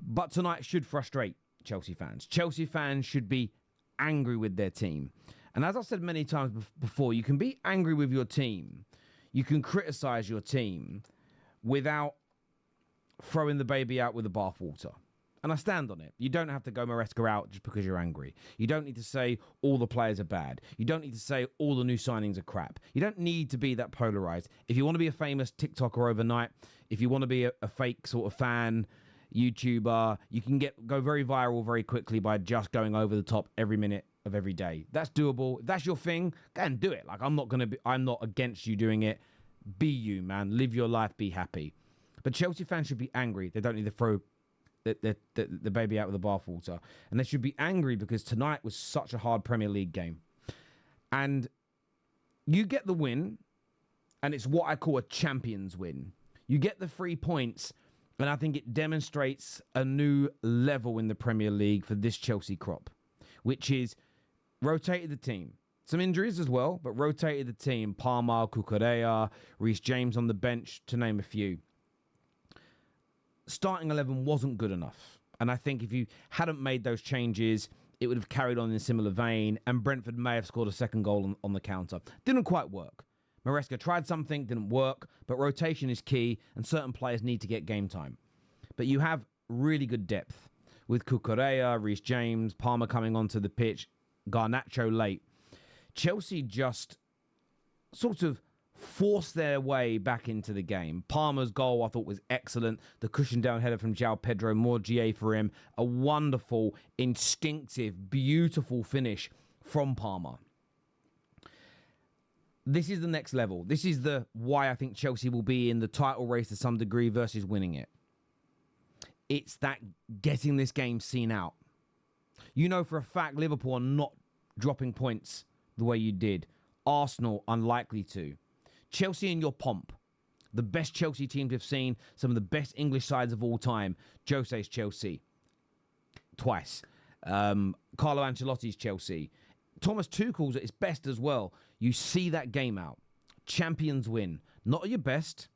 But tonight should frustrate Chelsea fans. Chelsea fans should be angry with their team. And as I've said many times before, you can be angry with your team. You can criticise your team without throwing the baby out with the bathwater. And I stand on it. You don't have to go Maresca out just because you're angry. You don't need to say all the players are bad. You don't need to say all the new signings are crap. You don't need to be that polarised. If you want to be a famous TikToker overnight, if you want to be a fake sort of fan, YouTuber, you can go very viral very quickly by just going over the top every minute of every day. That's doable. If that's your thing, go and do it. Like, I'm not against you doing it. Be you, man. Live your life. Be happy. But Chelsea fans should be angry. They don't need to throw the baby out with the bathwater. And they should be angry because tonight was such a hard Premier League game. And you get the win, and it's what I call a champion's win. You get the 3 points, and I think it demonstrates a new level in the Premier League for this Chelsea crop, which is rotated the team. Some injuries as well, but rotated the team. Palmer, Cucurella, Reece James on the bench, to name a few. Starting 11 wasn't good enough. And I think if you hadn't made those changes, it would have carried on in a similar vein, and Brentford may have scored a second goal on the counter. Didn't quite work. Maresca tried something, didn't work, but rotation is key, and certain players need to get game time. But you have really good depth with Cucurella, Reece James, Palmer coming onto the pitch, Garnacho late. Chelsea just sort of forced their way back into the game. Palmer's goal, I thought, was excellent. The cushion down header from João Pedro, more GA for him. A wonderful, instinctive, beautiful finish from Palmer. This is the next level. This is the why I think Chelsea will be in the title race to some degree versus winning it. It's that getting this game seen out. You know for a fact Liverpool are not dropping points the way you did. Arsenal, unlikely to. Chelsea in your pomp. The best Chelsea teams we've seen. Some of the best English sides of all time. Jose's Chelsea. Twice. Carlo Ancelotti's Chelsea. Thomas Tuchel's at his best as well. You see that game out. Champions win. Not at your best.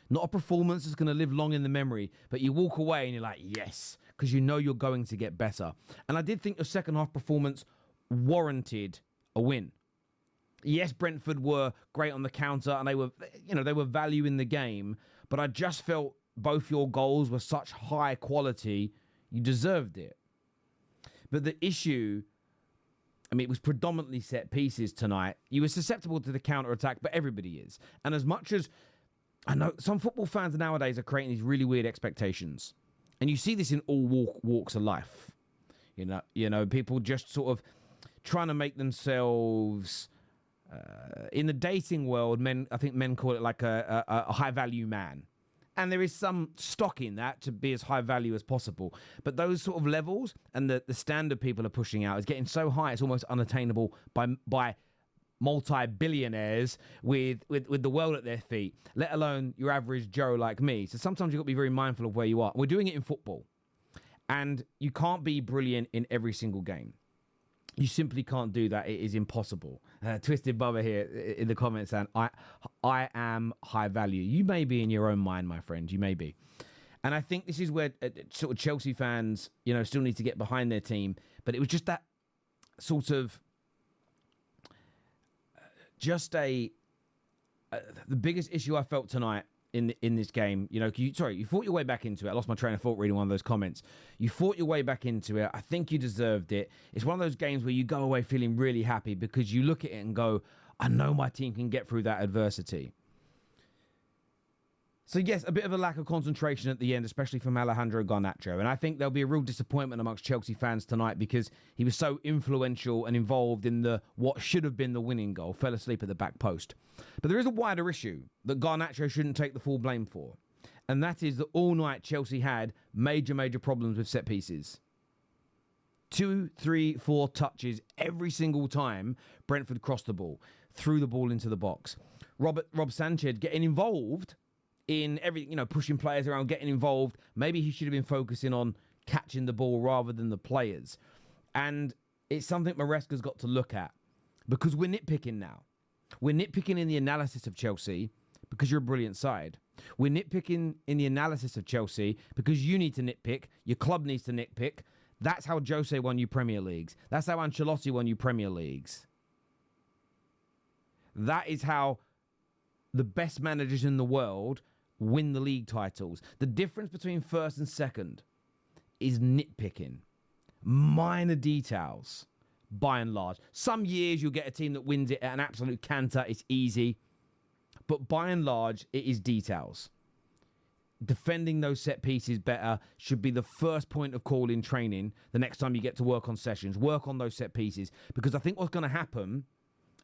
Not a performance that's going to live long in the memory. But you walk away and you're like, yes. Because you know you're going to get better. And I did think your second half performance warranted a win. Yes, Brentford were great on the counter and they were value in the game. But I just felt both your goals were such high quality, you deserved it. But the issue, I mean, it was predominantly set pieces tonight. You were susceptible to the counter-attack, but everybody is. And as much as I know some football fans nowadays are creating these really weird expectations. And you see this in all walks of life. You know, people just sort of trying to make themselves in the dating world, I think men call it like a high-value man. And there is some stock in that to be as high value as possible. But those sort of levels and the standard people are pushing out is getting so high it's almost unattainable by multi-billionaires with the world at their feet, let alone your average Joe like me. So sometimes you've got to be very mindful of where you are. We're doing it in football. And you can't be brilliant in every single game. You simply can't do that. It is impossible. Twisted Bubba here in the comments saying, I am high value. You may be in your own mind, my friend. You may be. And I think this is where sort of Chelsea fans, still need to get behind their team. But it was just that sort of, the biggest issue I felt tonight in this game, you fought your way back into it. I lost my train of thought reading one of those comments. You fought your way back into it. I think you deserved it. It's one of those games where you go away feeling really happy because you look at it and go, I know my team can get through that adversity. So yes, a bit of a lack of concentration at the end, especially from Alejandro Garnacho. And I think there'll be a real disappointment amongst Chelsea fans tonight because he was so influential and involved in what should have been the winning goal, fell asleep at the back post. But there is a wider issue that Garnacho shouldn't take the full blame for. And that is that all night Chelsea had major problems with set pieces. 2, 3, 4 touches every single time Brentford crossed the ball, threw the ball into the box. Rob Sanchez getting involved in pushing players around, getting involved. Maybe he should have been focusing on catching the ball rather than the players. And it's something Maresca's got to look at because we're nitpicking now. We're nitpicking in the analysis of Chelsea because you're a brilliant side. We're nitpicking in the analysis of Chelsea because you need to nitpick. Your club needs to nitpick. That's how Jose won you Premier Leagues. That's how Ancelotti won you Premier Leagues. That is how the best managers in the world win the league titles. The difference between first and second is nitpicking. Minor details, by and large. Some years you'll get a team that wins it at an absolute canter. It's easy. But by and large, it is details. Defending those set pieces better should be the first point of call in training the next time you get to work on sessions. Work on those set pieces. Because I think what's going to happen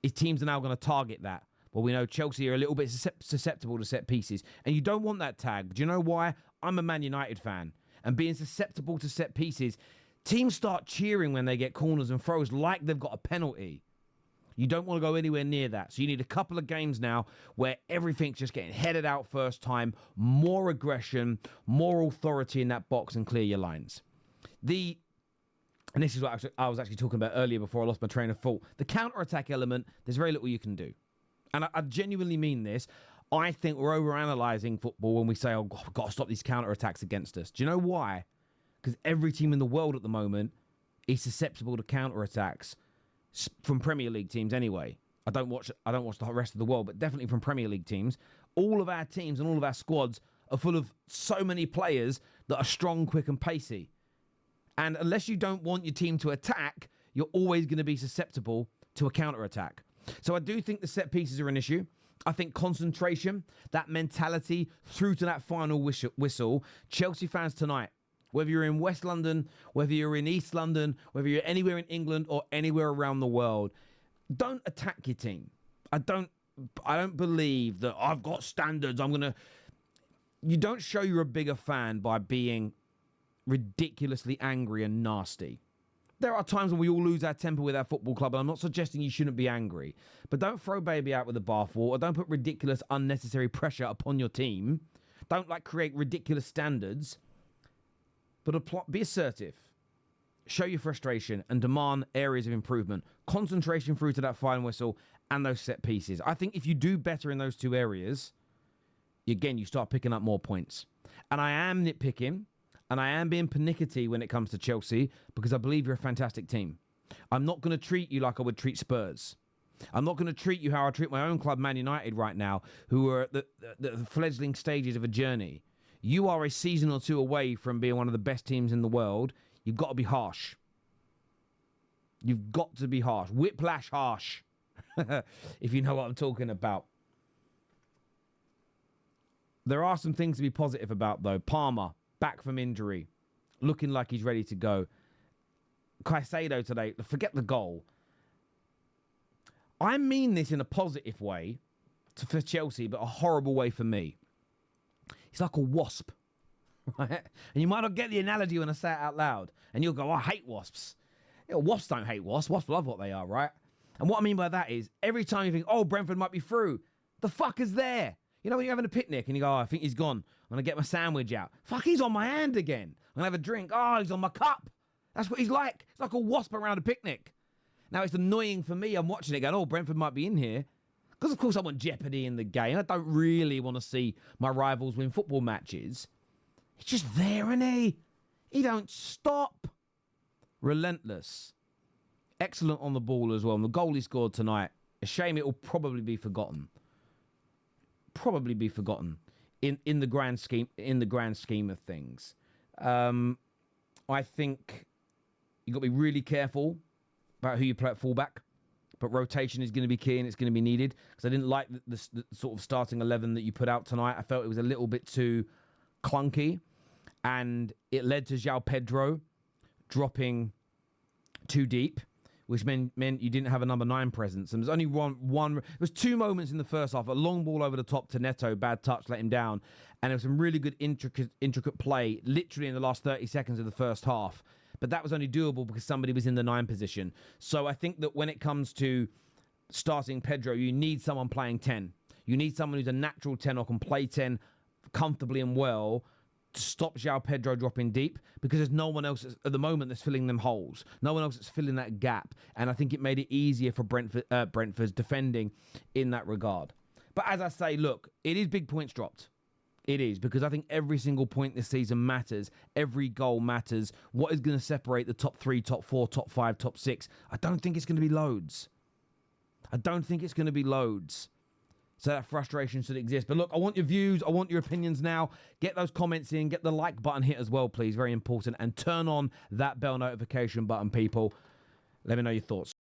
is teams are now going to target that. Well, we know Chelsea are a little bit susceptible to set pieces. And you don't want that tag. Do you know why? I'm a Man United fan. And being susceptible to set pieces, teams start cheering when they get corners and throws like they've got a penalty. You don't want to go anywhere near that. So you need a couple of games now where everything's just getting headed out first time, more aggression, more authority in that box, and clear your lines. And this is what I was actually talking about earlier before I lost my train of thought. The counter-attack element, there's very little you can do. And I genuinely mean this. I think we're overanalyzing football when we say, oh, God, we've got to stop these counter-attacks against us. Do you know why? Because every team in the world at the moment is susceptible to counter-attacks from Premier League teams anyway. I don't watch the rest of the world, but definitely from Premier League teams. All of our teams and all of our squads are full of so many players that are strong, quick, and pacey. And unless you don't want your team to attack, you're always going to be susceptible to a counter-attack. So I do think the set pieces are an issue. I think concentration, that mentality through to that final whistle. Chelsea fans tonight, whether you're in West London, whether you're in East London, whether you're anywhere in England or anywhere around the world, don't attack your team. I don't believe that I've got standards. You don't show you're a bigger fan by being ridiculously angry and nasty. There are times when we all lose our temper with our football club, and I'm not suggesting you shouldn't be angry. But don't throw baby out with the bathwater. Don't put ridiculous, unnecessary pressure upon your team. Don't create ridiculous standards. But be assertive. Show your frustration and demand areas of improvement. Concentration through to that final whistle and those set pieces. I think if you do better in those two areas, again, you start picking up more points. And I am nitpicking. And I am being pernickety when it comes to Chelsea because I believe you're a fantastic team. I'm not going to treat you like I would treat Spurs. I'm not going to treat you how I treat my own club, Man United, right now, who are at the fledgling stages of a journey. You are a season or two away from being one of the best teams in the world. You've got to be harsh. You've got to be harsh. Whiplash harsh, if you know what I'm talking about. There are some things to be positive about, though. Palmer, back from injury, looking like he's ready to go. Caicedo today, forget the goal. I mean this in a positive way for Chelsea, but a horrible way for me. He's like a wasp, right? And you might not get the analogy when I say it out loud. And you'll go, I hate wasps. Wasps don't hate wasps. Wasps love what they are, right? And what I mean by that is every time you think, oh, Brentford might be through, the fucker's there. You know when you're having a picnic and you go, oh, I think he's gone. I'm going to get my sandwich out. Fuck, he's on my hand again. I'm going to have a drink. Oh, he's on my cup. That's what he's like. It's like a wasp around a picnic. Now, it's annoying for me. I'm watching it going, oh, Brentford might be in here. Because, of course, I want jeopardy in the game. I don't really want to see my rivals win football matches. He's just there, isn't he? He don't stop. Relentless. Excellent on the ball as well. And the goal he scored tonight, a shame it will probably be forgotten. Probably be forgotten in the grand scheme of things. I think you've got to be really careful about who you play at fullback, but rotation is going to be key and it's going to be needed because I didn't like the sort of starting 11 that you put out tonight. I felt it was a little bit too clunky and it led to João Pedro dropping too deep, which meant you didn't have a number 9 presence. And there's only one. There was 2 moments in the first half. A long ball over the top to Neto, bad touch, let him down. And there was some really good intricate play, literally in the last 30 seconds of the first half. But that was only doable because somebody was in the 9 position. So I think that when it comes to starting Pedro, you need someone playing 10. You need someone who's a natural 10 or can play 10 comfortably and well to stop João Pedro dropping deep because there's no one else at the moment that's filling them holes. No one else that's filling that gap. And I think it made it easier for Brentford's defending in that regard. But as I say, look, it is big points dropped. It is, because I think every single point this season matters. Every goal matters. What is going to separate the top 3, top 4, top 5, top 6? I don't think it's going to be loads. I don't think it's going to be loads. So that frustration should exist. But look, I want your views. I want your opinions now. Get those comments in. Get the like button hit as well, please. Very important. And turn on that bell notification button, people. Let me know your thoughts.